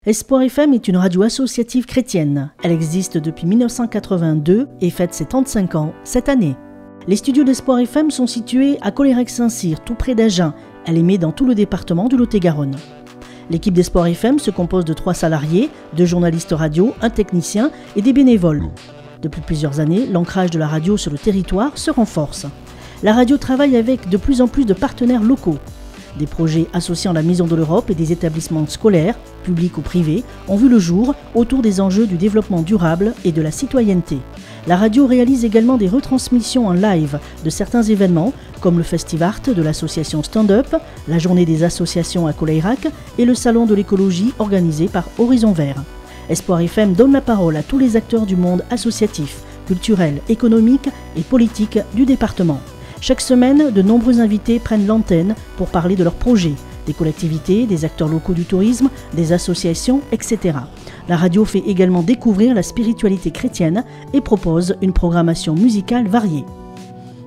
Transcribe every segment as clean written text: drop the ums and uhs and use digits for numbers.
Espoir FM est une radio associative chrétienne. Elle existe depuis 1982 et fête ses 35 ans cette année. Les studios d'Espoir FM sont situés à Colérac-Saint-Cyr, tout près d'Agen. Elle émet dans tout le département du Lot-et-Garonne. L'équipe d'Espoir FM se compose de 3 salariés, 2 journalistes radio, un technicien et des bénévoles. Depuis plusieurs années, l'ancrage de la radio sur le territoire se renforce. La radio travaille avec de plus en plus de partenaires locaux. Des projets associant la Maison de l'Europe et des établissements scolaires, publics ou privés, ont vu le jour autour des enjeux du développement durable et de la citoyenneté. La radio réalise également des retransmissions en live de certains événements, comme le Festivart de l'association Stand Up, la journée des associations à Colérac et le salon de l'écologie organisé par Horizon Vert. Espoir FM donne la parole à tous les acteurs du monde associatif, culturel, économique et politique du département. Chaque semaine, de nombreux invités prennent l'antenne pour parler de leurs projets, des collectivités, des acteurs locaux du tourisme, des associations, etc. La radio fait également découvrir la spiritualité chrétienne et propose une programmation musicale variée.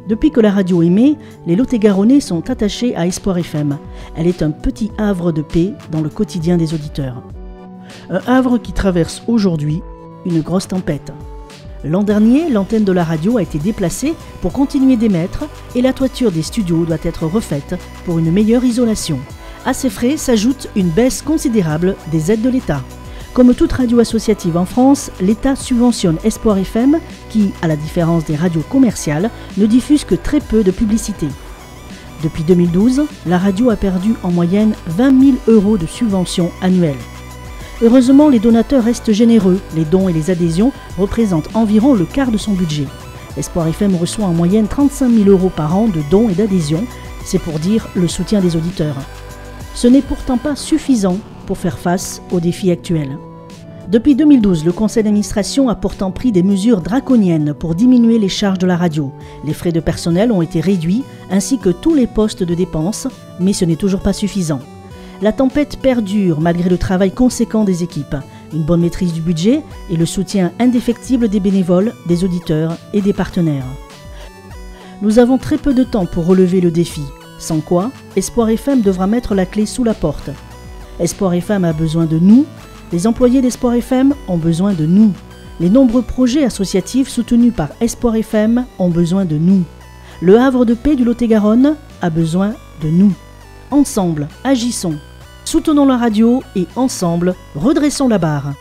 Depuis que la radio émet, les Lot-et-Garonnais sont attachés à Espoir FM. Elle est un petit havre de paix dans le quotidien des auditeurs. Un havre qui traverse aujourd'hui une grosse tempête. L'an dernier, l'antenne de la radio a été déplacée pour continuer d'émettre et la toiture des studios doit être refaite pour une meilleure isolation. À ces frais s'ajoute une baisse considérable des aides de l'État. Comme toute radio associative en France, l'État subventionne Espoir FM qui, à la différence des radios commerciales, ne diffuse que très peu de publicité. Depuis 2012, la radio a perdu en moyenne 20 000 € de subventions annuelles. Heureusement, les donateurs restent généreux. Les dons et les adhésions représentent environ le quart de son budget. Espoir FM reçoit en moyenne 35 000 € par an de dons et d'adhésions. C'est pour dire le soutien des auditeurs. Ce n'est pourtant pas suffisant pour faire face aux défis actuels. Depuis 2012, le conseil d'administration a pourtant pris des mesures draconiennes pour diminuer les charges de la radio. Les frais de personnel ont été réduits, ainsi que tous les postes de dépenses, mais ce n'est toujours pas suffisant. La tempête perdure malgré le travail conséquent des équipes, une bonne maîtrise du budget et le soutien indéfectible des bénévoles, des auditeurs et des partenaires. Nous avons très peu de temps pour relever le défi, sans quoi Espoir FM devra mettre la clé sous la porte. Espoir FM a besoin de nous, les employés d'Espoir FM ont besoin de nous. Les nombreux projets associatifs soutenus par Espoir FM ont besoin de nous. Le havre de paix du Lot-et-Garonne a besoin de nous. Ensemble, agissons. Soutenons la radio et ensemble, redressons la barre.